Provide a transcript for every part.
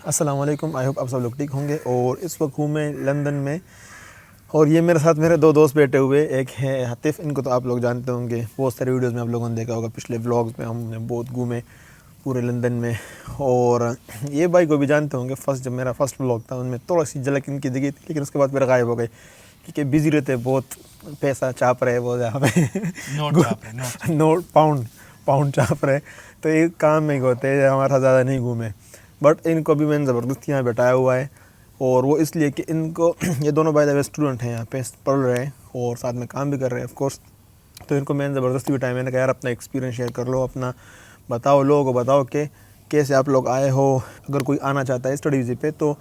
السلام علیکم، I hope آپ سب لوگ ٹھیک ہوں گے. اور اس وقت ہوں میں لندن میں، اور یہ میرے ساتھ میرے دو دوست بیٹھے ہوئے. ایک ہے حتیف، ان کو تو آپ لوگ جانتے ہوں گے، بہت سارے ویڈیوز میں آپ لوگوں نے دیکھا ہوگا. پچھلے ولاگز میں ہم نے بہت گھومے پورے لندن میں. اور یہ بھائی کو بھی جانتے ہوں گے. جب میرا فرسٹ ولاگ تھا ان میں تھوڑا سی جھلک ان کی دکھی تھی، لیکن اس کے بعد میرا غائب ہو گئی کیونکہ بزی رہتے، بہت پیسہ چاپ رہے وہ یہاں پہ نوٹ پاؤنڈ چاپ رہے، تو یہ کام میں ہوتے ہیں، ہمارا زیادہ نہیں گھومے. بٹ ان کو بھی میں نے زبردستی یہاں بیٹھایا ہوا ہے. اور وہ اس لیے کہ ان کو یہ دونوں بائی دا وے اسٹوڈنٹ ہیں، یہاں پہ پڑھ رہے ہیں اور ساتھ میں کام بھی کر رہے ہیں آف کورس. تو ان کو میں نے زبردستی بتایا، میں نے کہا یار اپنا ایکسپیرینس شیئر کر لو، اپنا بتاؤ، لوگوں کو بتاؤ کہ کیسے آپ لوگ آئے ہو. اگر کوئی آنا چاہتا ہے اسٹڈی ویزے پہ تو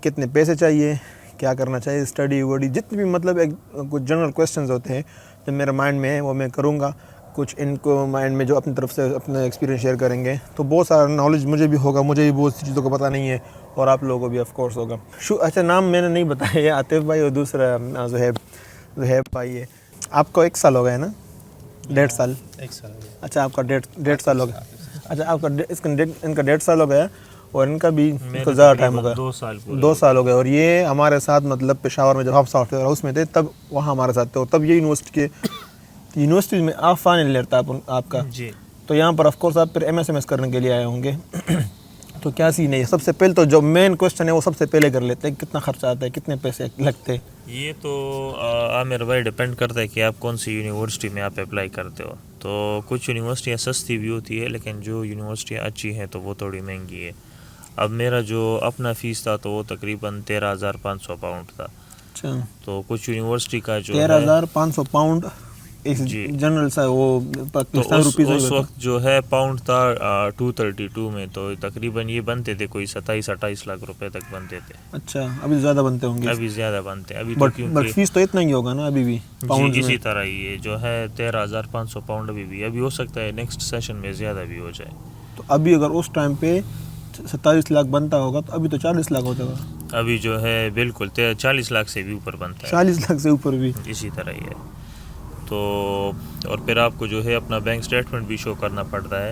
کتنے پیسے چاہیے، کیا کرنا چاہیے، اسٹڈی وڈی جتنے بھی مطلب ایک کچھ جنرل کویسچنز ہوتے ہیں جو میرے مائنڈ میں ہے وہ میں کروں گا. کچھ ان کو مائنڈ میں جو اپنی طرف سے اپنا ایکسپیرینس شیئر کریں گے، تو بہت سارا نالج مجھے بھی ہوگا، مجھے بھی بہت سی چیزوں کو پتہ نہیں ہے اور آپ لوگوں کو بھی آف کورس ہوگا. اچھا، نام میں نے نہیں بتایا ہے، عاطف بھائی، اور دوسرا زہیب بھائی ہے. آپ کو 1 سال ہو گیا ہے نا؟ 1.5 سال. 1 سال. اچھا، آپ کا 1.5 سال ہو گیا. اچھا، آپ کا ان کا 1.5 سال ہو گیا، اور ان کا بھی زیادہ ٹائم ہو گیا، 2 سال ہو گئے. اور یہ ہمارے ساتھ مطلب پشاور میں جب ہم سافٹ ویئر ہاؤس میں تھے تب وہاں ہمارے ساتھ تھے. اور تب یہ یونیورسٹی میں آپ فائنل ایئر تھا آپ کا جی. تو یہاں پر آف کورس آپ پھر ایم ایس کرنے کے لیے آئے ہوں گے. تو کیا سین ہے؟ سب سے پہلے تو جو مین کویسچن ہے وہ سب سے پہلے کر لیتے ہیں، کتنا خرچہ آتا ہے، کتنے پیسے لگتے ہیں؟ یہ تو عامر بھائی ڈپینڈ کرتا ہے کہ آپ کون سی یونیورسٹی میں آپ اپلائی کرتے ہو. تو کچھ یونیورسٹیاں سستی بھی ہوتی ہے، لیکن جو یونیورسٹیاں اچھی ہیں تو وہ تھوڑی مہنگی ہے. اب میرا جو اپنا فیس تھا تو وہ تقریباً 13,500 پاؤنڈ تھا. اچھا، تو کچھ یونیورسٹی کا جو ہے 13,500 پاؤنڈ جی، جنرل سا وہ تو پاکستانی روپیز اس وقت جو ہے پاؤنڈ تھا 232 میں، تو تقریباً یہ بنتے تھے کوئی 27-28 لاکھ روپے تک بنتے تھے. اچھا، ابھی زیادہ بنتے ہوں گے. ابھی زیادہ بنتے ہیں ابھی تو، بٹ کیونکہ فیس تو اتنا ہی ہوگا نا ابھی بھی جی پاؤنڈز میں. اسی طرح یہ جو ہے 13,500 پاؤنڈ ابھی ہو سکتا ہے نیکسٹ سیشن میں زیادہ بھی ہو جائے. تو ابھی اگر اس ٹائم پہ 27 لاکھ بنتا ہوگا تو ابھی تو 40 لاکھ ہو جائے گا. ابھی جو ہے بالکل 40 لاکھ سے بھی اوپر بنتا ہے. 40 لاکھ سے اوپر بھی اسی طرح ہی ہے. تو اور پھر آپ کو جو ہے اپنا بینک اسٹیٹمنٹ بھی شو کرنا پڑتا ہے،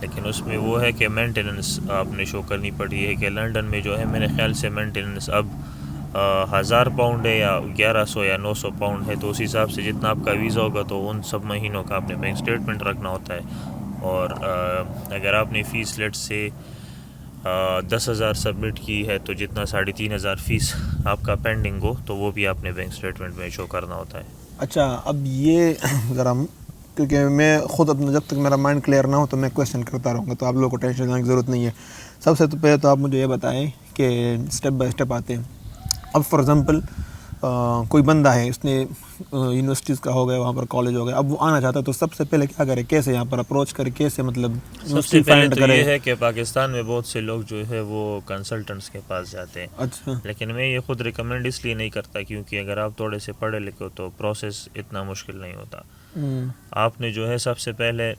لیکن اس میں وہ ہے کہ مینٹیننس آپ نے شو کرنی پڑی ہے. کہ لنڈن میں جو ہے میرے خیال سے مینٹیننس اب 1000 پاؤنڈ ہے یا 1100 یا 900 پاؤنڈ ہے. تو اس حساب سے جتنا آپ کا ویزا ہوگا تو ان سب مہینوں کا آپ نے بینک اسٹیٹمنٹ رکھنا ہوتا ہے. اور اگر آپ نے فیس لیٹ سے 10,000 سبمٹ کی ہے تو جتنا 3,500 فیس آپ کا پینڈنگ ہو تو وہ بھی آپ نے بینک اسٹیٹمنٹ میں شو کرنا ہوتا ہے. اچھا، اب یہ ذرا کیونکہ میں خود اپنا جب تک میرا مائنڈ کلیئر نہ ہو تو میں کویشچن کرتا رہوں گا، تو آپ لوگوں کو ٹینشن لینے کی ضرورت نہیں ہے. سب سے پہلے تو آپ مجھے یہ بتائیں کہ اسٹیپ بائی اسٹیپ آتے ہیں. اب فار ایگزامپل کوئی بندہ ہے، اس نے یونیورسٹیز کا ہو گیا، وہاں پر کالج ہو گیا، اب وہ آنا چاہتا ہے تو سب سے پہلے کیا کرے، کیسے یہاں پر اپروچ کرے، کیسے مطلب سب سے پہلے تو یہ ہے کہ پاکستان میں بہت سے لوگ جو ہے وہ کنسلٹنٹس کے پاس جاتے ہیں. اچھا، لیکن میں یہ خود ریکمینڈ اس لیے نہیں کرتا کیونکہ اگر آپ تھوڑے سے پڑھے لکھے ہو تو پروسیس اتنا مشکل نہیں ہوتا. آپ نے جو ہے سب سے پہلے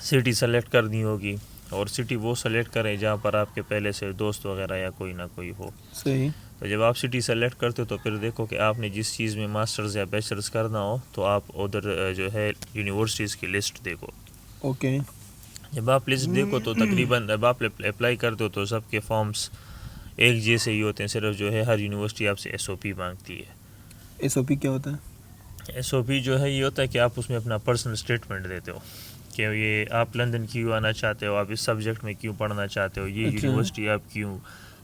سٹی سلیکٹ کرنی ہوگی، اور سٹی وہ سلیکٹ کریں جہاں پر آپ کے پہلے سے دوست وغیرہ یا کوئی نہ کوئی ہو. صحیح. تو جب آپ سٹی سلیکٹ کرتے ہو تو پھر دیکھو کہ آپ نے جس چیز میں ماسٹرز یا بیچلرز کرنا ہو تو آپ ادھر جو ہے یونیورسٹیز کی لسٹ دیکھو. اوکے. جب آپ لسٹ دیکھو تو تقریباً جب آپ اپلائی کرتے ہو تو سب کے فارمز ایک جیسے ہی ہوتے ہیں، صرف جو ہے ہر یونیورسٹی آپ سے SOP مانگتی ہے. SOP کیا ہوتا ہے؟ SOP جو ہے یہ ہوتا ہے کہ آپ اس میں اپنا پرسنل اسٹیٹمنٹ دیتے ہو کہ یہ آپ لندن کیوں آنا چاہتے ہو، آپ اس سبجیکٹ میں کیوں پڑھنا چاہتے ہو، یہ یونیورسٹی آپ کیوں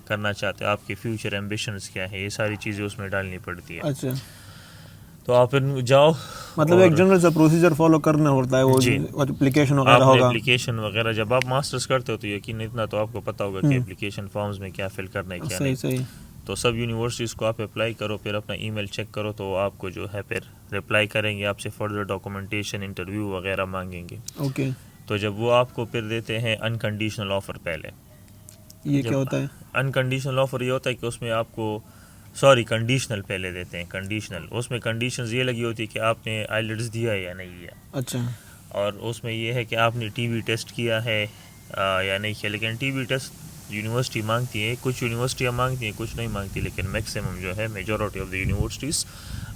کرنا چاہتے ہو، آپ کے فیوچر ایمبیشنز کیا ہیں، یہ ساری چیزیں اس میں ڈالنی پڑتی ہے. اچھا، تو آپ پھر جاؤ، مطلب ایک جنرل سا پروسیجر فالو کرنا ہوتا ہے. وہ جی، اپلیکیشن وغیرہ آپ نے ہوگا. اپلیکیشن وغیرہ جب آپ ماسٹرز کرتے ہو تو یقین اتنا تو آپ کو پتہ ہوگا کہ اپلیکیشن فارمز میں کیا فل کرنا ہے کیا نہیں. صحیح. تو سب یونیورسٹیز کو آپ اپلائی کرو، پھر اپنا ای میل چیک کرو تو آپ کو جو ہے پھر رپلائی کریں گے، آپ سے فردر ڈاکومنٹیشن، انٹرویو وغیرہ مانگیں گے. اوکے. تو جب وہ آپ کو پھر دیتے ہیں انکنڈیشنل آفر. پہلے یہ کیا ہوتا ہے؟ انکنڈیشنل آفر یہ ہوتا ہے کہ اس میں آپ کو کنڈیشنل پہلے دیتے ہیں. کنڈیشنل اس میں کنڈیشنز یہ لگی ہوتی ہے کہ آپ نے آئیلٹس دیا ہے یا نہیں دیا. اچھا. اور اس میں یہ ہے کہ آپ نے TB ٹیسٹ کیا ہے یا نہیں کیا. لیکن TB ٹیسٹ یونیورسٹی مانگتی ہے، کچھ یونیورسٹیاں مانگتی ہیں، کچھ نہیں مانگتی، لیکن میکسیمم جو ہے میجورٹی آف دی یونیورسٹیز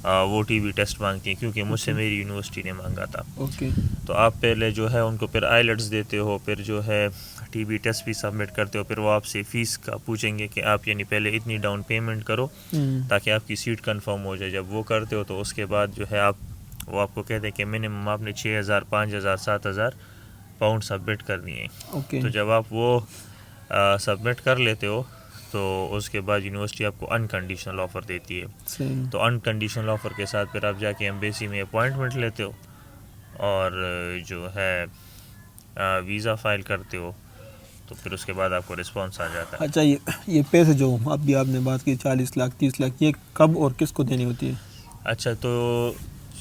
وہ TB ٹیسٹ مانگتی ہیں، کیونکہ مجھ سے میری یونیورسٹی نے مانگا تھا. اوکے. تو آپ پہلے جو ہے ان کو پھر آئیلٹس دیتے ہو، پھر جو ہے ٹی بی ٹیسٹ بھی سبمٹ کرتے ہو, پھر وہ آپ سے فیس کا پوچھیں گے کہ آپ یعنی پہلے اتنی ڈاؤن پیمنٹ کرو تاکہ آپ کی سیٹ کنفرم ہو جائے. جب وہ کرتے ہو تو اس کے بعد جو ہے وہ آپ کو کہتے ہیں کہ منیمم آپ نے 6,000 5,000 7,000 پاؤنڈ سبمٹ کرنی ہے. تو جب آپ وہ سبمٹ کر لیتے ہو تو اس کے بعد یونیورسٹی آپ کو انکنڈیشنل آفر دیتی ہے. تو انکنڈیشنل آفر کے ساتھ پھر آپ جا کے ایمبیسی میں اپوائنٹمنٹ لیتے ہو اور جو ہے ویزا فائل کرتے ہو, تو پھر اس کے بعد آپ کو رسپانس آ جاتا ہے. اچھا, یہ پیسے جو آپ نے بات کی 40 لاکھ 30 لاکھ, یہ کب اور کس کو دینی ہوتی ہے؟ اچھا, تو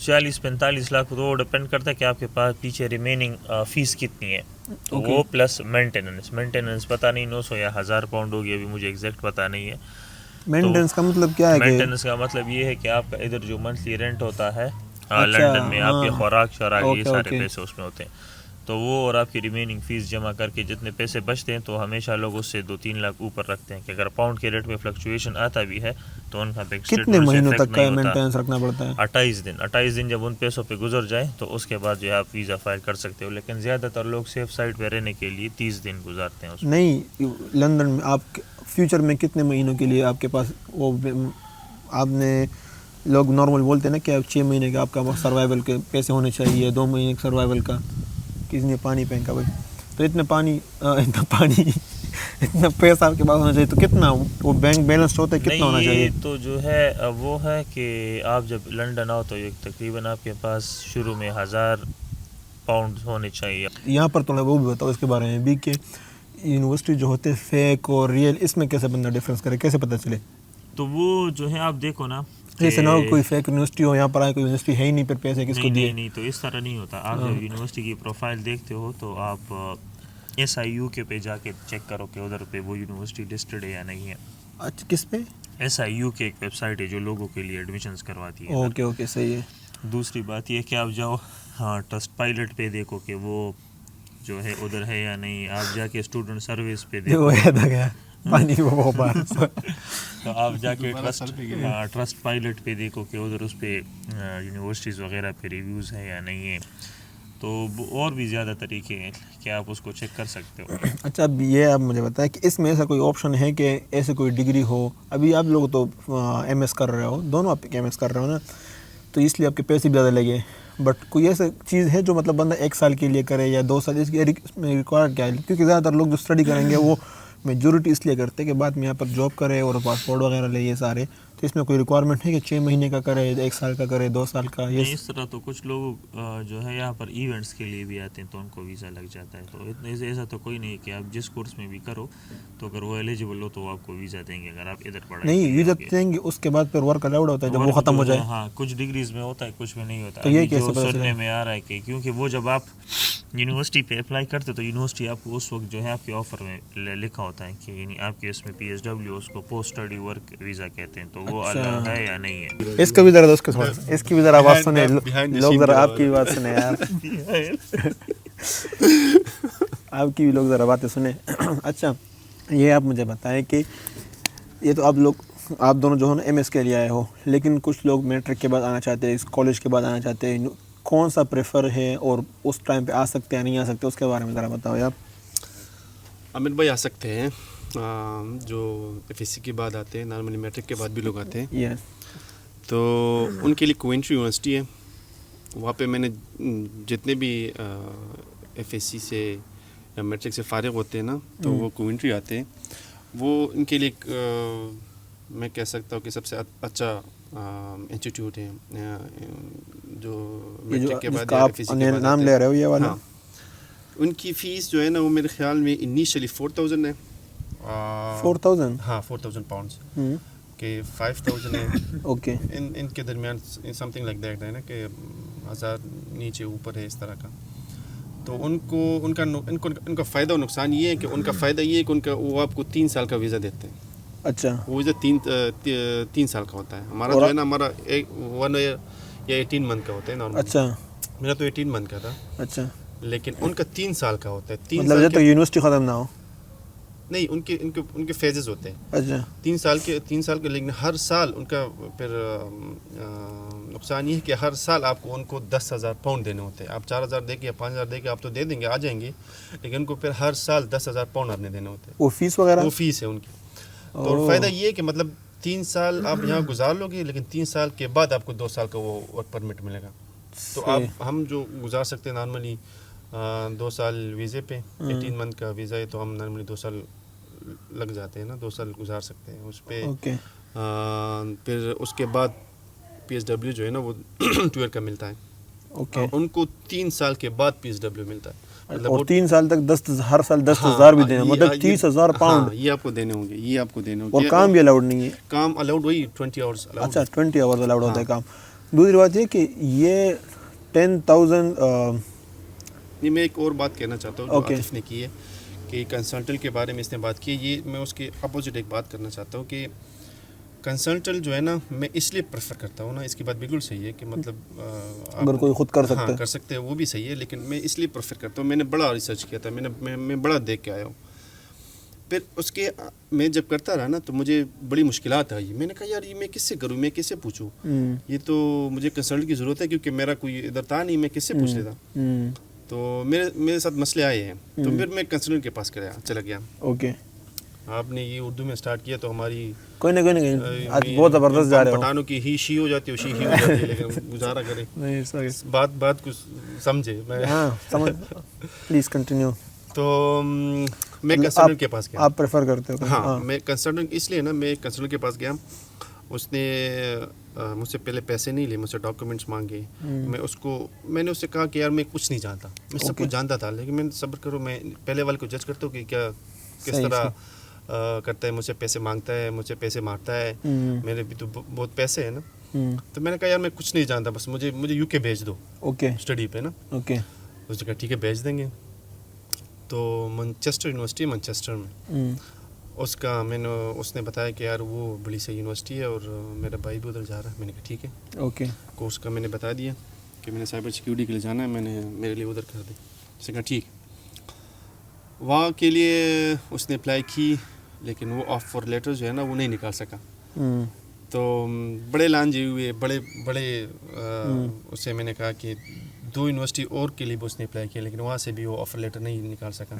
40-45 لاکھ تو وہ ڈپینڈ کرتا ہے کہ آپ کے پاس پیچھے ریمیننگ فیس کتنی ہے. تو وہ پلس مینٹیننس پتہ نہیں 900 یا 1000 پاؤنڈ ہوگی, ابھی مجھے ایگزیکٹ پتہ نہیں ہے. مینٹیننس کا مطلب کیا ہے؟ مینٹیننس کا مطلب یہ ہے کہ آپ کا ادھر جو منتھلی رینٹ ہوتا ہے لنڈن میں, آپ کے خوراک یہ سارے پیسے اس میں ہوتے ہیں. تو وہ اور آپ کی ریمیننگ فیس جمع کر کے جتنے پیسے بچتے ہیں تو ہمیشہ لوگ اس سے 2-3 لاکھ اوپر رکھتے ہیں کہ اگر پاؤنڈ کے ریٹ میں فلکچویشن آتا بھی ہے تو ان کا بینک کتنے مہینوں تک کا مینٹیننس رکھنا پڑتا ہے؟ 28 دن جب ان پیسوں پہ گزر جائے تو اس کے بعد جو ہے آپ ویزا فائل کر سکتے ہو. لیکن زیادہ تر لوگ سیف سائڈ پہ رہنے کے لیے 30 دن گزارتے ہیں. نہیں, لندن میں آپ فیوچر میں کتنے مہینوں کے لیے آپ کے پاس وہ آپ نے لوگ نارمل بولتے ہیں نا کہ 6 مہینے کا آپ کا سروائیول کے پیسے ہونے چاہیے, 2 مہینے کا سروائیول کا, کسی نے پانی پھینکا بھائی, تو اتنا پیسہ آپ کے پاس ہونا چاہیے, تو کتنا وہ بینک بیلنس ہوتا ہے, کتنا ہونا چاہیے؟ تو جو ہے وہ ہے کہ آپ جب لنڈن آؤ تو تقریباً آپ کے پاس شروع میں 1000 پاؤنڈ ہونے چاہیے. یہاں پر تو وہ بھی بتاؤ اس کے بارے میں بھی کہ یونیورسٹی جو ہوتے فیک اور ریئل, اس میں کیسے بندہ ڈفرینس کرے, کیسے پتہ چلے؟ تو وہ جو ہے آپ دیکھو نا, جیسے نہ کوئی فیک یونیورسٹی ہو, یہاں پر آئے کوئی یونیورسٹی ہے ہی نہیں, پھر پیسے کس کو دیے؟ نہیں, تو اس طرح نہیں ہوتا. آپ جب یونیورسٹی کی پروفائل دیکھتے ہو تو آپ SIU کے پہ جا کے چیک کرو کہ ادھر پہ وہ یونیورسٹی لسٹڈ ہے یا نہیں ہے. اچھا, کس پہ؟ SIU کی ایک ویب سائٹ ہے جو لوگوں کے لیے ایڈمیشنز کرواتی ہے. اوکے, صحیح ہے. دوسری بات یہ کہ آپ جاؤ ٹرسٹ پائلٹ پہ دیکھو کہ وہ جو ہے ادھر ہے یا نہیں. آپ جا کے اسٹوڈنٹ سروس پہ دیکھو, تو آپ جا کے ٹرسٹ پائلٹ پہ دیکھو کہ ادھر اس پہ یونیورسٹیز وغیرہ پہ ریویوز ہے یا نہیں ہے. تو اور بھی زیادہ طریقے ہیں کہ آپ اس کو چیک کر سکتے ہو. اچھا, اب یہ آپ مجھے بتائیں کہ اس میں ایسا کوئی آپشن ہے کہ ایسے کوئی ڈگری ہو, ابھی آپ لوگ تو MS کر رہے ہو, دونوں آپ MS کر رہے ہو نا, تو اس لیے آپ کے پیسے بھی زیادہ لگے, بٹ کوئی ایسا چیز ہے جو مطلب بندہ 1 سال کے لیے کرے یا 2 سال, اس میں ریکوائر کیا ہے؟ کیونکہ زیادہ تر لوگ جو اسٹڈی کریں گے وہ میجورٹی اس لیے کرتے ہیں کہ بعد میں یہاں پر جاب کرے اور پاسپورٹ وغیرہ لے, یہ سارے. تو اس میں کوئی ریکوائرمنٹ ہے کہ 6 مہینے کا کرے, 1 سال کا کرے, 2 سال کا؟ یہ اس طرح تو کچھ لوگ جو ہے یہاں پر ایونٹس کے لیے بھی آتے ہیں تو ان کو ویزا لگ جاتا ہے. تو ایسا تو کوئی نہیں کہ آپ جس کورس میں بھی کرو تو اگر وہ ایلیجیبل ہو تو آپ کو ویزا دیں گے. اگر آپ ادھر پڑھیں نہیں, ویزا دیں گے, اس کے بعد پھر ورک الاؤڈ ہوتا ہے جب وہ ختم ہو جائے. ہاں, کچھ ڈگریز میں ہوتا ہے, کچھ میں نہیں ہوتا. تو یہ کیسے سننے میں آ رہا ہے کہ کیونکہ وہ جب آپ یونیورسٹی پہ اپلائی کرتے تو یونیورسٹی آپ کو اس وقت جو ہے آپ کے آفر میں لکھا ہوتا ہے کہ یعنی آپ کے اس میں PSW, اس کو پوسٹ اسٹڈی ورک ویزا کہتے ہیں, تو وہ الاؤڈ ہے یا نہیں ہے. اس کا بھی ذرا دوست اس کی بھی ذرا بات سنیں لوگ, ذرا آپ کی بھی بات سنیں یار, آپ کی بھی لوگ ذرا باتیں سنیں. اچھا, یہ آپ مجھے بتائیں کہ یہ تو آپ دونوں جو ہو نا MS کے لیے آئے ہو, لیکن کچھ لوگ میٹرک کے بعد آنا چاہتے ہیں, کالج کے بعد آنا چاہتے ہیں, کون سا پریفر ہے اور اس ٹائم پہ آ سکتے ہیں نہیں آ سکتے, اس کے بارے میں ذرا بتاؤ آپ. عامر بھائی آ سکتے ہیں, جو FSC کے بعد آتے ہیں, نارملی میٹرک کے بعد بھی لوگ آتے ہیں. تو ان کے لیے کوئنٹری یونیورسٹی ہے, وہاں پہ میں نے جتنے بھی FSC سے یا میٹرک سے فارغ ہوتے ہیں نا, تو وہ کوئنٹری آتے ہیں. وہ ان کے لیے میں کہہ سکتا ہوں کہ سب سے اچھا انسٹیٹیوٹ ہے جو میٹرک کے بعد FSC کے بعد نام لے رہے ہو یہ والا. ان کی فیس جو ہے نا وہ میرے خیال میں انیشلی 4000 ہے. 4000؟ ہاں, 4000 پاؤنڈس کہ 5000 ہے. اوکے, ان کے درمیان سم تھنگ لائک دیٹ ہے نا, کہ 1000 نیچے اوپر ہے اس طرح کا. تو ان کا فائدہ اور نقصان یہ ہے کہ ان کا فائدہ یہ ہے کہ وہ آپ کو 3 سال کا ویزا دیتے ہیں. اچھا, وہ ویزا 3 سال کا ہوتا ہے. ہمارا جو ہے نا, ہمارا 1 ایئر یا 18 منتھ کا ہوتا ہے نارمل. اچھا, میرا تو 18 منتھ کا تھا. اچھا, لیکن ان کا 3 سال کا ہوتا ہے. 3 مطلب جب تک یونیورسٹی ختم نہ ہو. نہیں ان کے فیزز ہوتے ہیں. اچھا 3 سال کے لیکن ہر سال ان کا پھر نقصان یہ ہے کہ ہر سال آپ کو ان کو 10,000 پاؤنڈ دینے ہوتے ہیں. آپ 4,000 دے کے یا 5,000 دے کے آپ تو دے دیں گے, آ جائیں گے, لیکن ان کو پھر ہر سال 10,000 پاؤنڈ آپ نے دینے ہوتے ہیں. وہ فیس وغیرہ وہ فیس ہے ان کی. تو فائدہ یہ ہے کہ مطلب 3 سال آپ یہاں گزار لو گے, لیکن 3 سال کے بعد آپ کو 2 سال کا وہ ورک پرمٹ ملے گا. تو آپ ہم جو گزار سکتے ہیں نارملی 2 سال ویزے پہ, 18 منتھ کا ویزا ہے تو ہم نارملی 2 سال لگ جاتے ہیں نا, 2 سال گزار سکتے ہیں اس پہ. پھر اس کے بعد PSW جو ہے نا وہ 12 کا ملتا ہے. ان کو 3 سال کے بعد PSW ملتا ہے. اور 3 سال تک ہر سال 10,000 بھی دینا, مطلب 30,000 پاؤنڈ یہ آپ کو دینے ہوں گے. اور کام بھی الاؤڈ نہیں ہے. کام الاؤڈ وہی 20 آورس. اچھا 20 آورز الاؤڈ ہوتا ہے کام. دوسری بات یہ کہ یہ 10,000 نہیں, میں ایک اور بات کہنا چاہتا ہوں جو عاطف نے کی ہے کہ کنسلٹنٹ کے بارے میں اس نے بات کی. یہ میں اس کے اپوزٹ ایک بات کرنا چاہتا ہوں کہ کنسلٹنٹ جو ہے نا میں اس لیے پریفر کرتا ہوں نا, اس کی بات بالکل صحیح ہے کہ مطلب اگر کوئی خود کر سکتا ہے کر سکتے ہیں وہ بھی صحیح ہے, لیکن میں اس لیے پریفر کرتا ہوں. میں نے بڑا ریسرچ کیا تھا, میں بڑا دیکھ کے آیا ہوں. پھر اس کے میں جب کرتا رہا نا تو مجھے بڑی مشکلات آئی. میں نے کہا یار یہ میں کس سے کروں, میں کس سے پوچھوں, یہ تو مجھے کنسلٹ کی ضرورت ہے کیونکہ میرا کوئی ادھر تھا نہیں, میں کس سے پوچھ لیتا. تو میرے ساتھ مسئلے آئے ہیں, تو پھر میں کنسلٹ کے پاس چلا گیا. اوکے, آپ نے یہ اردو میں سٹارٹ کیا تو ہماری کوئی نہیں آج بہت زبردست جا رہے ہو. پٹھانوں کی ہی شی ہو جاتی ہے, ہی ہو جاتی ہے, لیکن گزارا کرے بات کو سمجھے. Please continue. تو میں کنسلٹنٹ کے پاس گیا. آپ پریفر کرتے ہو؟ ہاں میں کنسلٹنٹ اس لیے نا, میں کنسلٹنٹ کے پاس گیا. اس نے مجھ سے پہلے پیسے نہیں لیے, مجھ سے ڈاکومنٹس مانگے. میں نے اس سے کہا کہ یار میں کچھ نہیں جانتا, میں سب کچھ جانتا تھا, لیکن میں صبر کرو, میں پہلے والے کو جج کرتا ہوں کہ کیا کس طرح کرتا ہے, مجھ سے پیسے مانگتا ہے, مجھ سے پیسے مارتا ہے, میرے بھی تو بہت پیسے ہیں نا. تو میں نے کہا یار میں کچھ نہیں جانتا, بس مجھے UK بھیج دو اسٹڈی پہ نا. اس نے کہا ٹھیک ہے بھیج دیں گے. تو مانچسٹر یونیورسٹی مانچسٹر میں اس نے بتایا کہ یار وہ بڑی صحیح یونیورسٹی ہے اور میرا بھائی بھی ادھر جا رہا ہے. میں نے کہا ٹھیک ہے. کورس کا میں نے بتا دیا کہ میں نے سائبر سیکیورٹی کے لیے جانا ہے, میں نے میرے لیے ادھر کر دی. اس نے کہا ٹھیک. وہاں کے لیے اس نے اپلائی کی, لیکن وہ آفر لیٹر جو ہے نا وہ نہیں نکال سکا. تو بڑے لانجے ہوئے, بڑے اسے میں نے کہا کہ 2 یونیورسٹی اور کے لیے بھی اس نے اپلائی کیا, لیکن وہاں سے بھی وہ آفر لیٹر نہیں نکال سکا.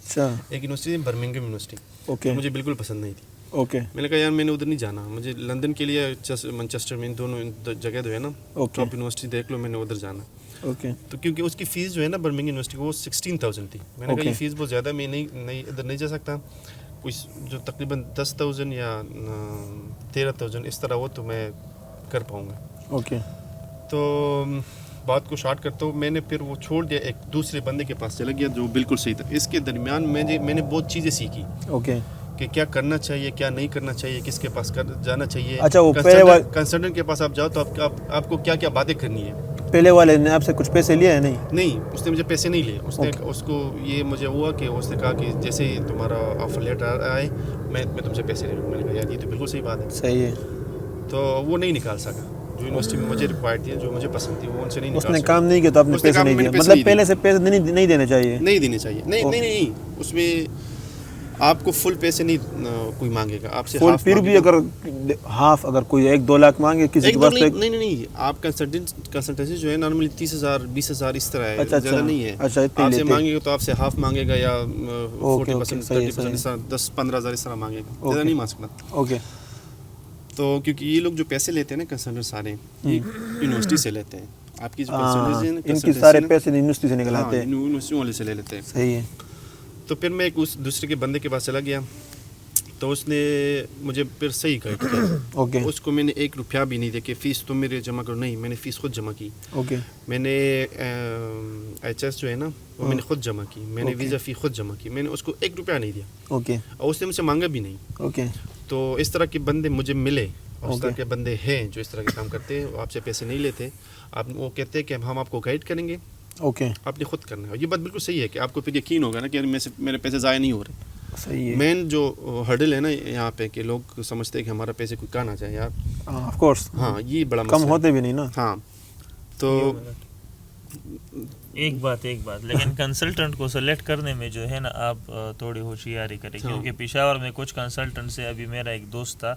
ایک یونیورسٹی برمنگھم یونیورسٹی, مجھے بالکل پسند نہیں تھی. میں نے کہا یار میں نے ادھر نہیں جانا, مجھے لندن کے لیے مانچسٹر میں, ان دونوں جگہ جو ہے نا ٹاپ یونیورسٹی دیکھ لو, میں نے ادھر جانا. تو کیونکہ اس کی فیس جو ہے نا برمنگھم یونیورسٹی وہ 16,000 تھی. میں نے کہا یہ فیس بہت زیادہ, میں نہیں ادھر نہیں جا سکتا. کچھ جو تقریباً 10,000 یا 13,000 اس طرح ہو تو میں کر پاؤں گا. تو بات کو شارٹ کرتا ہوں, میں نے پھر وہ چھوڑ دیا, ایک دوسرے بندے کے پاس چلا گیا جو بالکل صحیح تھا. اس کے درمیان میں نے بہت چیزیں سیکھی کہ کیا کرنا چاہیے, کیا نہیں کرنا چاہیے, کس کے پاس جانا چاہیے. کنسلٹنٹ کے پاس آپ جاؤ تو آپ کو کیا کیا باتیں کرنی ہے. پہلے والے نے آپ سے کچھ پیسے لیے ہیں؟ نہیں, اس نے مجھے پیسے نہیں لیے. اس کو یہ مجھے ہوا کہ اس نے کہا کہ جیسے تمہارا آفر لیٹر آئے میں تم سے پیسے لے لوں. میں نے کہا یار یہ تو بالکل صحیح بات ہے. صحیح ہے. تو وہ نہیں نکال سکا. جو یونیورسٹی میں مجھے ریکوائرڈ تھی, جو مجھے پسند تھی, وہ ان سے نہیں نکال سکا. اس نے کام نہیں کیا تو آپ نے پیسے نہیں دیے, مطلب پہلے سے پیسے نہیں دینے چاہیے. نہیں, اس میں آپ کو فل پیسے نہیں کوئی مانگے گا آپ سے. پھر بھی اگر ہاف, اگر کوئی 1-2 لاکھ مانگے کسی کے پاس, نہیں, آپ کنسلٹنسی جو ہے نارملی 30,000 20,000 اس طرح ہے, زیادہ نہیں ہے. آپ سے مانگے گا تو آپ سے ہاف مانگے گا یا 40% 30%, 10-15,000 اس طرح مانگے گا, زیادہ نہیں مانگ سکتا. تو کیونکہ یہ لوگ جو پیسے لیتے ہیں نا کنسلٹنٹ سارے یونیورسٹی سے لیتے ہیں. آپ کی جو ان کے سارے پیسے یونیورسٹی سے نکل آتے ہیں, یونیورسٹی والے سے لے لیتے ہیں. صحیح ہے. تو پھر میں ایک دوسرے کے بندے کے پاس چلا گیا, تو اس نے مجھے پھر صحیح گائیڈ کیا. اس کو میں نے 1 روپیہ بھی نہیں دیا کہ فیس تم میرے جمع کرو, نہیں, میں نے فیس خود جمع کی. میں نے HS جو ہے نا وہ میں نے خود جمع کی. میں نے ویزا فی خود جمع کی. میں نے اس کو 1 روپیہ نہیں دیا, اور اس نے مجھ سے مانگا بھی نہیں. تو اس طرح کے بندے مجھے ملے, اور اس طرح کے بندے ہیں جو اس طرح کے کام کرتے ہیں. آپ سے پیسے نہیں لیتے, وہ کہتے ہیں کہ ہم آپ کو گائیڈ کریں گے, آپ نے خود کرنا ہے. اور یہ بات بالکل صحیح ہے کہ آپ کو پھر یقین ہوگا نا کہ میرے پیسے ضائع نہیں ہو رہے. مین جو ہرڈل ہے نا یہاں پہ کہ لوگ سمجھتے ہیں کہ ہمارا پیسے کوئی کہنا چاہے یار. Of course. ہاں, یہ بڑا کم ہوتے بھی نہیں نا. ہاں, تو ایک بات لیکن کنسلٹنٹ کو سلیکٹ کرنے میں جو ہے نا آپ تھوڑی ہوشیاری کریں, کیونکہ پشاور میں کچھ کنسلٹنٹ سے, ابھی میرا ایک دوست تھا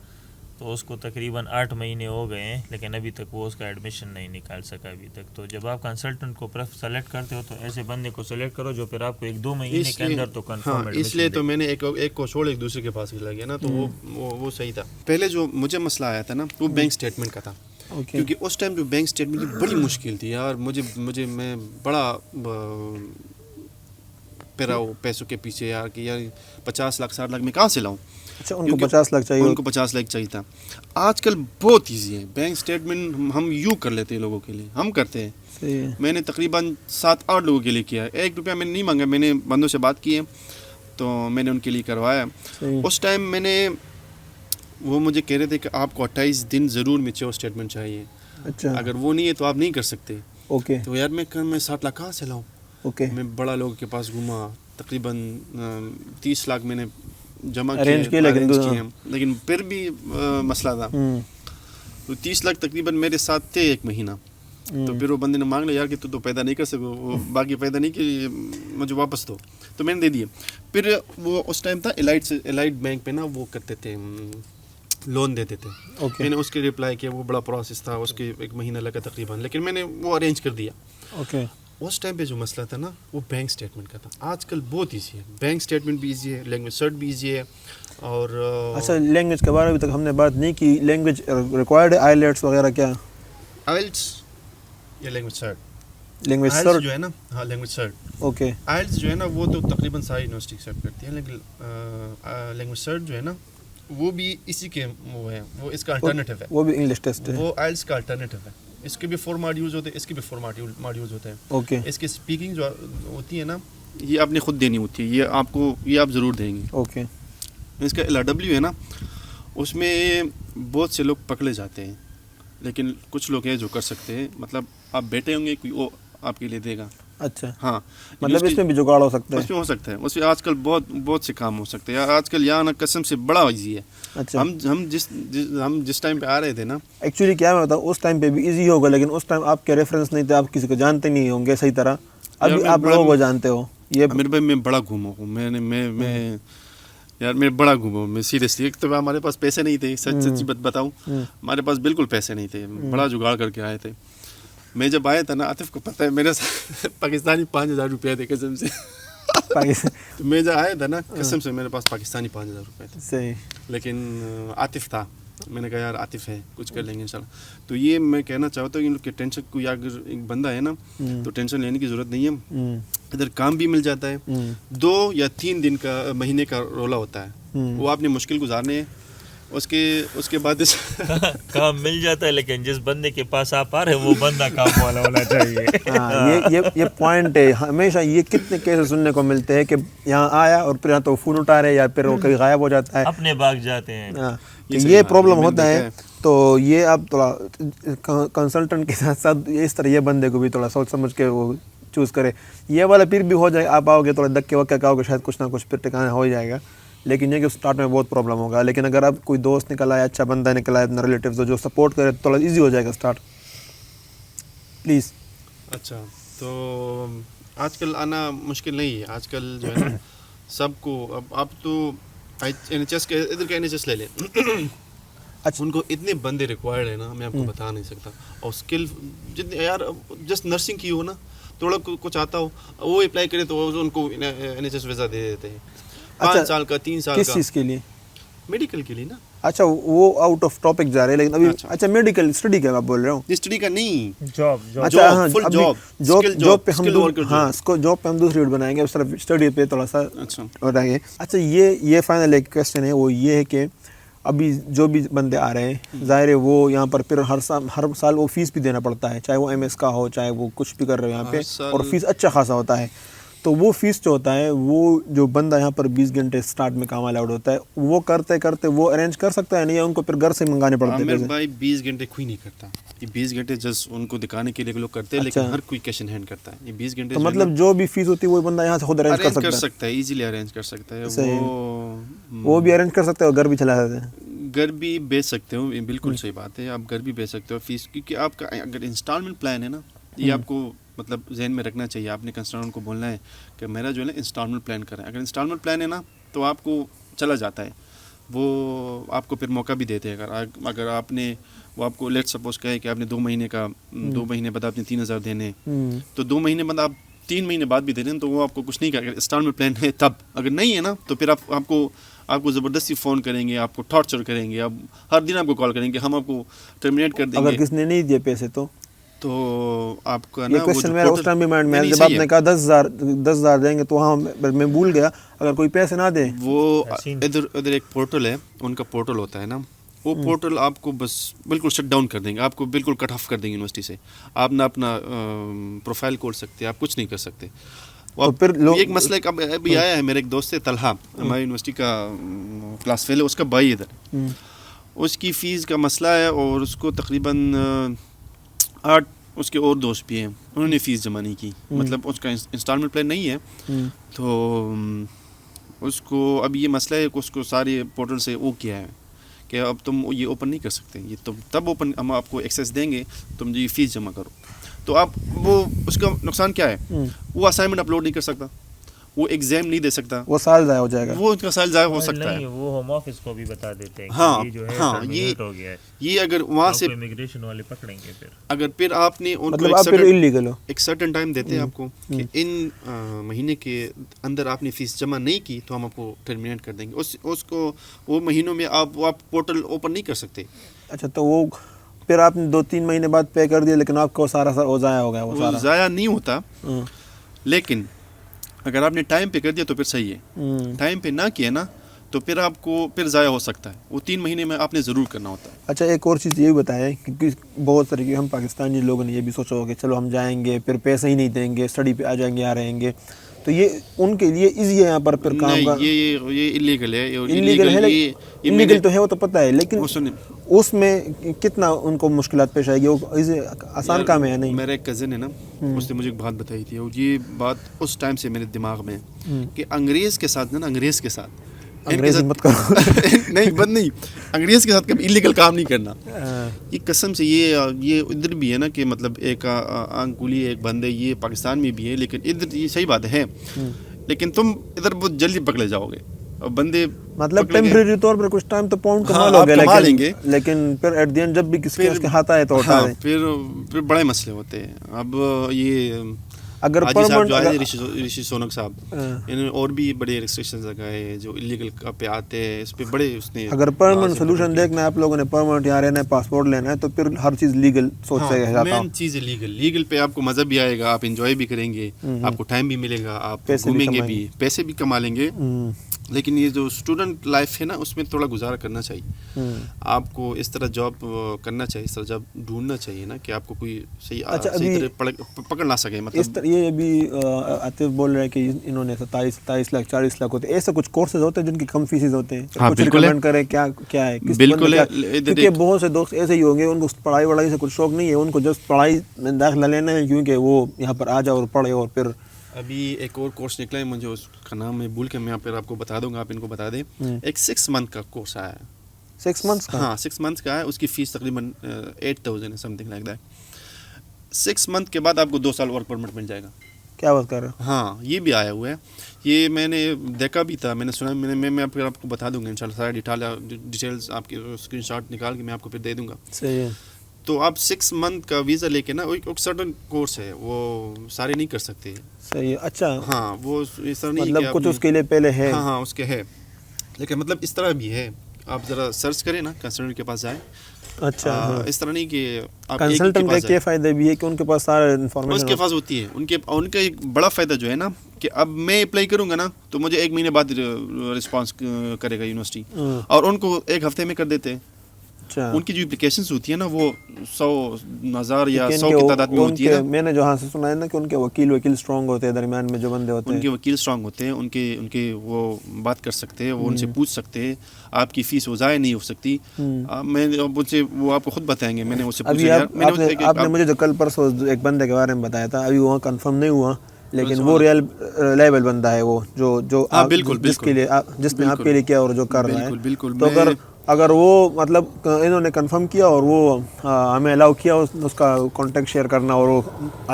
تو اس کو تقریباً 8 مہینے ہو گئے ہیں لیکن ابھی تک وہ اس کا ایڈمیشن نہیں نکال سکا ابھی تک. تو جب آپ کنسلٹنٹ کو سلیکٹ کرتے ہو تو ایسے بندے کو سلیکٹ کرو جو پھر آپ کو 1-2 مہینے کے اندر تو کنفرم ایڈمیشن. اس لیے تو میں نے ایک کو چھوڑ ایک دوسرے کے پاس چلا گیا نا, تو وہ صحیح تھا. پہلے جو مجھے مسئلہ آیا تھا نا وہ بینک اسٹیٹمنٹ کا تھا, کیونکہ اس ٹائم جو بینک اسٹیٹمنٹ کی بڑی مشکل تھی یار. مجھے میں بڑا پھرا پیسوں کے پیچھے یار کہ یار 50 لاکھ 60 لاکھ میں کہاں سے لاؤں. اچھا, ان کو 50 لاکھ چاہیے, ان کو 50 لاکھ چاہیے تھا. آج کل بہت ایزی ہے بینک اسٹیٹمنٹ, ہم یوں کر لیتے ہیں لوگوں کے لیے, ہم کرتے ہیں. میں نے تقریباً 7-8 لوگوں کے لیے کیا, 1 روپیہ میں نے نہیں مانگا, میں نے بندوں سے بات کی ہے تو میں نے ان کے لیے کروایا. اس ٹائم میں نے وہ مجھے کہہ رہے تھے کہ آپ کو 28 دن ضرور میچور اسٹیٹمنٹ چاہیے. اچھا, اگر وہ نہیں ہے تو آپ نہیں کر سکتے. اوکے, تو یار میں 60 لاکھ کہاں سے لاؤں. اوکے, میں بڑا لوگوں کے پاس گھوما, تقریباً 30 لاکھ میں نے جمع کیے, لیکن پھر بھی مسئلہ تھا. تو 30 لاکھ تقریباً میرے ساتھ تھے 1 مہینہ. تو پھر وہ بندے نے مانگ لیا یار کہ تو پیدا نہیں کر سکو, وہ باقی پیدا نہیں کہ مجھے واپس دو, تو میں نے دے دیے. پھر وہ اس ٹائم تھا الائٹ بینک پہ نا وہ کرتے تھے, لون دیتے تھے. میں نے اس کے رپلائی کیا, وہ بڑا پروسیس تھا, اس کے 1 مہینہ لگا تقریباً, لیکن میں نے وہ ارینج کر دیا. اوکے, اس ٹائم پہ جو مسئلہ تھا نا وہ بینک اسٹیٹمنٹ کا تھا. آج کل بہت ایزی ہے, بینک اسٹیٹمنٹ بھی ایزی ہے, لینگویج سرٹ بھی ایزی ہے. اور اچھا, لینگویج کے بارے میں تک ہم نے بات نہیں کی. لینگویج ریکوائرڈ ہے آئیلیٹس وغیرہ کیا؟ آئیلٹس یا لینگویج سرٹ. لینگویج سرٹ جو ہے نا, ہاں لینگویج سرٹ. اوکے, آئیلٹس جو ہے نا وہ تو تقریباً ساری یونیورسٹی ایکسیپٹ کرتی ہے, لیکن لینگویج سرٹ جو ہے نا وہ بھی اسی کے وہ ہے, وہ اس کا الٹرنیٹیو ہے. وہ بھی انگلش ٹیسٹ ہے, وہ آئیلٹس کا الٹرنیٹیو ہے. اس کے بھی 4 ماڈیولز ہوتے ہیں, اس کے بھی 4 ماڈیولز ہوتے ہیں. اوکے, اس کی اسپیکنگ جو ہوتی ہے نا یہ آپ نے خود دینی ہوتی ہے, یہ آپ ضرور دیں گے. اوکے, اس کا LRW ہے نا, اس میں بہت سے لوگ پکڑے جاتے ہیں, لیکن کچھ لوگ ہیں جو کر سکتے ہیں. مطلب آپ بیٹھے ہوں گے, کوئی وہ آپ کے لیے دے گا. اچھا, ہاں, مطلب اس میں بھی جگاڑ ہو سکتا ہے. اس میں ہو سکتا ہے, اس میں آج کل بہت سے کام ہو سکتے ہیں. آج کل یہاں نا قسم سے بڑا ایزی ہے. اچھا, ہم جس ٹائم پہ آ رہے تھے نا, ایکچولی کیا میں بتاؤں, اس ٹائم پہ بھی ایزی ہوگا, لیکن اس ٹائم آپ کے ریفرنس نہیں تھے, آپ کسی کو جانتے نہیں ہوں گے صحیح طرح. ابھی آپ لوگوں کو جانتے ہو. یہ عامر بھائی میں بڑا گھوما ہوں, میں یار میں بڑا گھوما ہوں, میں سیریسلی. ایک تو ہمارے پاس پیسے نہیں تھے, سچی بات بتاؤں, ہمارے پاس بالکل پیسے نہیں تھے, بڑا جگاڑ کر کے آئے تھے. میں جب آیا تھا نا, عاطف کو پتہ ہے میرے پاکستانی 5,000 روپیہ تھے قسم سے. تو میں جب آیا تھا نا قسم سے میرے پاس پاکستانی 5,000 روپے تھے. صحیح, لیکن عاطف تھا. میں نے کہا یار عاطف ہے, کچھ کر لیں گے انشاءاللہ. تو یہ میں کہنا چاہتا ہوں کہ ٹینشن کوئی اگر ایک بندہ ہے نا تو ٹینشن لینے کی ضرورت نہیں ہے. ادھر کام بھی مل جاتا ہے, 2 یا 3 دن کا مہینے کا رولا ہوتا ہے, وہ آپ نے مشکل گزارنے ہیں. اس کے بعد کام مل جاتا ہے, لیکن جس بندے کے پاس آپ آ رہے ہیں وہ بندہ کام والا ہونا چاہیے. یہ پوائنٹ ہے. ہمیشہ یہ کتنے کیسز سننے کو ملتے ہیں کہ یہاں آیا اور پھر تو فون اٹھا رہے یا پھر وہ کہیں غائب ہو جاتا ہے, اپنے بھاگ جاتے ہیں. یہ پرابلم ہوتا ہے. تو یہ آپ تھوڑا کنسلٹنٹ کے ساتھ ساتھ اس طرح یہ بندے کو بھی تھوڑا سوچ سمجھ کے وہ چوز کرے. یہ والا پھر بھی ہو جائے, آپ آؤ گے تھوڑا دکے وکے کا آؤ گے, شاید کچھ نہ کچھ پھر ٹھکانا ہو جائے گا. لیکن یہ کہ اسٹارٹ میں بہت پرابلم ہوگا. لیکن اگر آپ کوئی دوست نکلا ہے, اچھا بندہ نکلا ہے, اپنا ریلیٹیوز جو سپورٹ کرے, تو تھوڑا ایزی ہو جائے گا اسٹارٹ. پلیز. اچھا, تو آج کل آنا مشکل نہیں ہے. آج کل جو ہے نا سب کو, اب آپ تو NHS کے ادھر کا NHS لے لیں, ان کو اتنے بندے ریکوائرڈ ہیں نا, میں آپ کو بتا نہیں سکتا. اور اسکل جتنے یار جسٹ نرسنگ کی ہو نا, تھوڑا کچھ آتا ہو, وہ اپلائی کرے تو ان کو NHS ویزا دے دیتے ہیں. 5 سال کا, 3 سال کا. کس چیز کے لیے؟ میڈیکل کے لیے نا. اچھا, وہ آؤٹ آف ٹاپک جا رہے ہیں, لیکن ابھی اچھا میڈیکل اسٹڈی کا آپ بول رہے ہو؟ اسٹڈی کا نہیں, جاب پہ ہم دوسری ویڈیو بنائیں گے, اس طرف اسٹڈی پہ تھوڑا سا بتائیں گے. اچھا, یہ فائنل ایک کویسچن ہے, وہ یہ ہے کہ ابھی جو بھی بندے آ رہے ہیں, ظاہر ہے وہ یہاں پر پھر ہر سال وہ فیس بھی دینا پڑتا ہے, چاہے وہ MS کا ہو, چاہے وہ کچھ بھی کر رہے ہو یہاں پہ, اور فیس اچھا خاصا ہوتا ہے. تو وہ فیس جو ہوتا ہے, وہ جو بندہ یہاں پر 20 گھنٹے سٹارٹ میں کام الاؤڈ ہوتا ہے, وہ کرتے کرتے وہ ارینج کر سکتا ہے, نہیں ان کو پھر گھر سے منگانے پڑتے ہیں. عامر بھائی 20 گھنٹے کوئی نہیں کرتا, یہ 20 گھنٹے جس ان کو دکھانے کے لیے لوگ کرتے ہیں, لیکن ہر کوئی کیش ان ہینڈ کرتا ہے. یہ 20 گھنٹے مطلب جو بھی فیس ہوتی ہے وہ بندہ یہاں سے خود ارینج کر سکتا ہے, ایزیلی ارینج کر سکتا ہے. وہ بھی ارینج کر سکتے ہیں اور گھر بھی چلا سکتے ہیں, گھر بھی بیچ سکتے ہو. بالکل صحیح بات ہے, آپ گھر بھی بیچ سکتے ہو فیس, کیونکہ آپ کا اگر انسٹالمنٹ پلان ہے نا, یہ آپ کو مطلب ذہن میں رکھنا چاہیے. آپ نے کنسلٹنٹ کو بولنا ہے کہ میرا جو ہے نا انسٹالمنٹ پلان کریں. اگر انسٹالمنٹ پلان ہے نا تو آپ کو چلا جاتا ہے, وہ آپ کو پھر موقع بھی دیتے ہیں. اگر آپ نے وہ آپ کو لیٹ سپوز کہے کہ آپ نے 2 مہینے کا 2 مہینے بعد آپ نے 3,000 دینے, تو 2 مہینے بعد آپ 3 مہینے بعد بھی دے دیں تو وہ آپ کو کچھ نہیں کرے. اگر انسٹالمنٹ پلان ہے تب, اگر نہیں ہے نا تو پھر آپ کو زبردستی فون کریں گے, آپ کو ٹارچر کریں گے, اب ہر دن آپ کو کال کریں گے, ہم آپ کو ٹرمینیٹ کر دیں گے. اگر کس نے نہیں دیے پیسے تو آپ کا نا یہ کوشچن میرا اس ٹائم بھی مائنڈ میں جب آپ نے کہا 10,000 دیں گے تو وہاں میں بھول گیا اگر کوئی پیسے نہ دے. وہ ادھر ایک پورٹل ہے, ان کا پورٹل ہوتا ہے نا, وہ پورٹل آپ کو بس بالکل شٹ ڈاؤن کر دیں گے, آپ کو بالکل کٹ آف کر دیں گے یونیورسٹی سے. آپ نہ اپنا پروفائل کھول سکتے, آپ کچھ نہیں کر سکتے. ایک مسئلہ ابھی آیا ہے, میرے ایک دوست ہے طلحہ, ہماری یونیورسٹی کا کلاس فیل ہے, اس کا بھائی ادھر, اس کی فیس کا مسئلہ ہے اور اس کو تقریباً 8 اس کے اور دوست بھی ہیں, انہوں نے فیس جمع نہیں کی. مطلب اس کا انسٹالمنٹ پلان نہیں ہے, تو اس کو اب یہ مسئلہ ہے کہ اس کو سارے پورٹل سے وہ کیا ہے کہ اب تم یہ اوپن نہیں کر سکتے, یہ تم تب اوپن ہم آپ کو ایکسیس دیں گے تم یہ فیس جمع کرو. تو آپ وہ اس کا نقصان کیا ہے, وہ اسائنمنٹ اپلوڈ نہیں کر سکتا, وہ ایگزام نہیں دے سکتا, وہ سال ضائع ہو جائے گا, وہ ان کا سال ضائع ہو سکتا ہے. وہ ہوم آفس کو بھی بتا دیتے ہیں ہاں یہ جو ہے ہاں یہ اگر وہاں سے امیگریشن والے پکڑیں گے, اگر پھر آپ نے ان مطلب آپ پھر اللیگل ہو. ایک سرٹن ٹائم دیتے ہیں آپ کو کہ ان مہینے کے اندر آپ نے فیس جمع نہیں کی تو ہم آپ کو ٹرمینیٹ کر دیں گے. اس کو وہ مہینوں میں آپ پورٹل اوپن نہیں کر سکتے. اچھا, تو وہ پھر آپ نے 2-3 مہینے بعد پے کر دیا لیکن آپ کو سارا وہ ضائع ہو گیا. وہ ضائع نہیں ہوتا, لیکن اگر آپ نے ٹائم پہ کر دیا تو پھر صحیح ہے. ٹائم پہ نہ کیا نا تو پھر آپ کو پھر ضائع ہو سکتا ہے. وہ 3 مہینے میں آپ نے ضرور کرنا ہوتا ہے. اچھا, ایک اور چیز یہ بھی بتایا ہے کیونکہ بہت طریقے ہم پاکستانی لوگوں نے یہ بھی سوچا ہوگا کہ چلو ہم جائیں گے پھر پیسے ہی نہیں دیں گے, اسٹڈی پہ آ جائیں گے, آ رہیں گے, تو یہ ان کے لیے ایزی ہے یہاں پر پھر کام کا. یہ انلیگل ہے. انلیگل تو ہے وہ تو پتہ ہے, لیکن اس میں کتنا ان کو مشکلات پیش آئے گی, وہ آسان کام ہے نہیں. میرا ایک کزن ہے نا, اس نے مجھے ایک بات بتائی تھی, اور یہ بات اس ٹائم سے میرے دماغ میں کہ انگریز کے ساتھ انگریزی مت کرو نہیں بند نہیں, انگریز کے ساتھ کبھی انلیگل کام نہیں کرنا. یہ قسم سے یہ ادھر بھی ہے نا کہ مطلب ایک انگولی ایک بند ہے, یہ پاکستان میں بھی ہے, لیکن ادھر یہ صحیح بات ہے, لیکن تم ادھر بہت جلدی پکڑے جاؤ گے. بندے مطلب ٹیمپریری طور پر کچھ ٹائم تو پاؤنڈ کما لیں گے, لیکن پھر ایٹ دی اینڈ جب بھی کسی کے ہاتھ آئے تو اٹھا دیں. پھر بڑے مسئلے ہوتے ہیں. اب یہ اگر رشی سونک صاحب انہوں نے اور بھی بڑے ریسٹرکشنز لگائے جو انلیگل پہ آتے ہیں, اس پہ بڑے اس نے. اگر پرماننٹ سولوشن دیکھنا ہے آپ لوگوں نے, پرماننٹ یہاں رہنا ہے, پاسپورٹ لینا ہے, تو پھر ہر چیز لیگل سوچ سے جاتا ہوں. مین چیز ہے لیگل پہ آپ کو مزہ بھی آئے گا, آپ انجوائے بھی کریں گے, آپ کو ٹائم بھی ملے گا, آپ گھومیں گے بھی, پیسے بھی کما لیں گے. لیکن یہ جو اسٹوڈنٹ لائف ہے نا اس میں تھوڑا گزارا کرنا چاہیے. آپ کو اس طرح جاب کرنا چاہیے, اس طرح جاب ڈھونڈنا چاہیے نا کہ آپ کو کوئی صحیح طرح پکڑ نہ سکے. مطلب یہ بھی عاطف بول رہے ہیں کہ انہوں نے 27 لاکھ 40 لاکھ ہوتے ہیں, ایسے کچھ کورسز ہوتے ہیں جن کی کم فیسز ہوتے ہیں. کچھ ریکمینڈ کریں کیا ہے, بالکل, کیونکہ بہت سے دوست ایسے ہی ہوں گے ان کو پڑھائی وڑھائی سے کچھ شوق نہیں ہے, ان کو جسٹ پڑھائی میں داخلہ لینا ہے کیونکہ وہ یہاں پر آ جاؤ اور پڑھے. اور پھر ابھی ایک اور کورس نکلا ہے, مجھے اس کا نام میں بھول کے میں پھر آپ کو بتا دوں گا, آپ ان کو بتا دیں. ایک 6 منتھ کا کورس آیا ہے. 6 منتھس کا؟ ہاں 6 منتھس کا ہے. اس کی فیس تقریباً 8,000 ہے, some thing like that. 6 month کے بعد آپ کو 2 سال ورک پرمٹ مل جائے گا. کیا بات کر رہے ہو؟ ہاں یہ بھی آیا ہوا ہے, یہ میں نے دیکھا بھی تھا, میں نے سنا, میں آپ کو بتا دوں گا انشاءاللہ سارا ڈیٹیلز آپ کے اسکرین شاٹ نکال کے میں آپ کو پھر دے دوں گا. صحیح ہے. تو آپ 6 منتھ کا ویزا لے کے نا, ایک سرٹن کورس ہے, وہ سارے نہیں کر سکتے. صحیح ہے. اچھا ہاں وہ اس طرح نہیں, مطلب کچھ اس کے لیے پہلے ہے. ہاں اس کے ہے, لیکن مطلب اس طرح بھی ہے. آپ ذرا سرچ کریں نا, کنسلٹنٹ کے پاس جائیں. اچھا, اس طرح نہیں کہ آپ کنسلٹنٹ کا کیا فائدہ بھی ہے کہ ان کے پاس سارا انفارمیشن اس کے پاس ہوتی ہے. ان کا ایک بڑا فائدہ جو ہے نا کہ اب میں اپلائی کروں گا نا تو مجھے 1 مہینے بعد رسپانس کرے گا یونیورسٹی, اور ان کو 1 ہفتے میں کر دیتے ہیں. ان کی جو اپلیکیشنز ہوتی ہیں نا وہ 100,000 یا 100 کی تعداد میں ہوتی ہے. میں نے جو ہاں سے سنا ہے نا کہ ان کے وکیل اسٹرانگ ہوتے ہیں, درمیان میں جو بندے ہوتے ہیں ان کے وکیل اسٹرانگ ہوتے ہیں, ان کے وہ بات کر سکتے ہیں, وہ ان سے پوچھ سکتے ہیں, آپ کی فیس وہ ضائع نہیں ہو سکتی. میں ان سے وہ آپ کو خود بتائیں گے. میں نے اس سے پوچھا, آپ نے مجھے جو کل پرسوں ایک بندے کے بارے میں بتایا تھا, ابھی وہاں کنفرم نہیں ہوا, لیکن وہ ریلیبل بندہ ہے, وہ جو بالکل جس نے آپ کے لیے کیا اور جو کر رہا ہے. تو اگر اگر وہ مطلب انہوں نے کنفرم کیا اور وہ ہمیں الاؤ کیا اس کا کانٹیکٹ شیئر کرنا اور وہ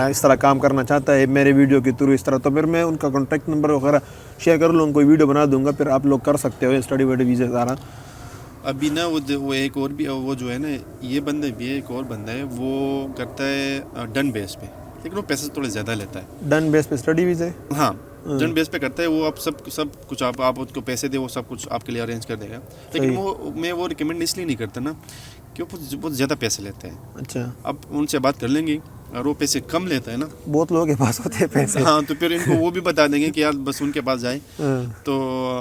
اس طرح کام کرنا چاہتا ہے میرے ویڈیو کے تھرو اس طرح, تو پھر میں ان کا کانٹیکٹ نمبر وغیرہ شیئر کر لوں, کوئی ویڈیو بنا دوں گا, پھر آپ لوگ کر سکتے ہو اسٹڈی ویڈیو ویزا سارا. ابھی نا وہ ایک اور بھی وہ جو ہے نا یہ بندہ بھی ہے, ایک اور بندہ ہے وہ کرتا ہے ڈن بیس پہ, لیکن وہ پیسے تھوڑے زیادہ لیتا ہے. ڈن بیس پہ اسٹڈی ویزا؟ ہاں ڈن بیس پہ کرتا ہے وہ. آپ سب کچھ آپ اس کو پیسے دے وہ سب کچھ آپ کے لیے ارینج کر دے گا, لیکن میں وہ ریکمینڈ اس لیے نہیں کرتا نا کہ وہ بہت زیادہ پیسے لیتے ہیں. اچھا, اب ان سے بات کر لیں گے, اور وہ پیسے کم لیتا ہے نا, بہت لوگوں کے پاس ہوتے ہیں پیسے. ہاں تو پھر ان کو وہ بھی بتا دیں گے کہ یار بس ان کے پاس جائیں. تو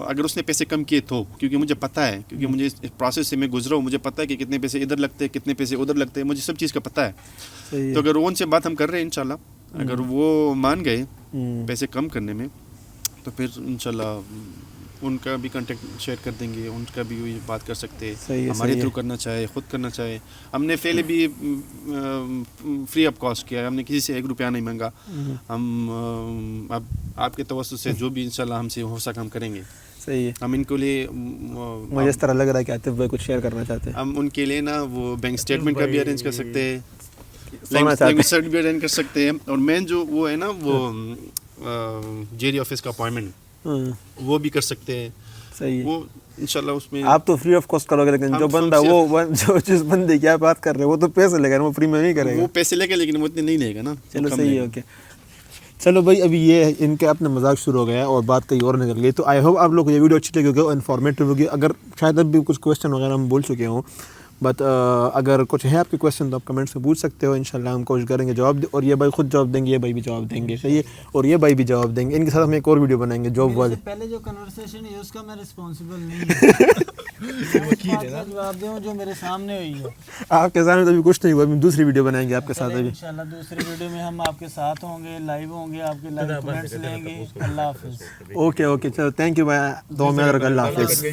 اگر اس نے پیسے کم کیے تو, کیونکہ مجھے پتہ ہے, کیونکہ مجھے اس پروسیس سے میں گزرا ہوں, مجھے پتہ ہے کہ کتنے پیسے ادھر لگتے ہیں کتنے پیسے ادھر لگتے ہیں, مجھے سب چیز کا پتہ ہے. تو اگر ان سے بات ہم کر رہے ہیں انشاءاللہ, اگر وہ مان گئے پیسے کم کرنے میں, تو پھر انشاءاللہ ان کا بھی کانٹیکٹ شیئر کر دیں گے, ان کا بھی بات کر سکتے ہیں, ہمارے تھرو کرنا چاہے خود کرنا چاہے. ہم نے پہلے بھی فری آف کاسٹ کیا ہے, ہم نے کسی سے 1 روپیہ نہیں مانگا. ہم اب آپ کے توسط سے جو بھی انشاءاللہ ہم سے ہو سکا ہم کریں گے. صحیح ہے. ہم ان کے لیے مجھے اس طرح لگ رہا ہے کہ عاطف بھائی کچھ شیئر کرنا چاہتے ہیں. ہم ان کے لیے نا وہ بینک اسٹیٹمنٹ کا بھی ارینج کر سکتے ہیں, لینگویج سرٹ بھی ارینج کر سکتے ہیں, اور مین جو وہ ہے نا وہ جیری آفس کا اپوائنٹمنٹ وہ بھی کر سکتے ہیں. صحیح ہے. وہ انشاءاللہ اس میں آپ تو فری آف کاسٹ کرو گے, لیکن جو بندہ وہ جو جس بندے کی آپ بات کر رہے ہیں وہ تو پیسے لے گا, وہ فری میں نہیں کرے گا. وہ پیسے لے گا لیکن وہ اتنے نہیں لے گا نا. چلو صحیح ہے, اوکے. چلو بھائی, ابھی یہ ان کے اپنا مذاق شروع ہو گیا اور بات کہیں اور نکل گئی. تو آئی ہوپ آپ لوگ کو یہ ویڈیو اچھی لگی ہوگی, انفارمیٹیو ہوگی. اگر شاید اب بھی کچھ کویشچن وغیرہ ہم بول چکے ہوں, بٹ اگر کچھ ہے آپ کے کویشچن تو آپ کمنٹس میں پوچھ سکتے ہو. انشاءاللہ ہم کوشش کریں گے جواب دیں, اور یہ بھائی خود جواب دیں گے, یہ بھائی بھی جواب دیں گے. صحیح ہے, اور یہ بھائی بھی جواب دیں گے. ان کے ساتھ ہم ایک اور ویڈیو بنائیں گے جواب والے. پہلے جو کنورسیشن ہے اس کا میں رسپانسبل نہیں ہوں, جواب دوں جو میرے سامنے ہوئی ہے. آپ کے سامنے تو ابھی کچھ نہیں ہوا, ہم دوسری ویڈیو بنائیں گے آپ کے ساتھ. ابھی انشاءاللہ دوسری ویڈیو میں ہم آپ کے ساتھ ہوں گے, لائیو ہوں گے, آپ کے لائیو کمنٹس لیں گے. اللہ حافظ. اوکے, چلو تھینک یو بھائی, دعا میں رکھ. اللہ حافظ.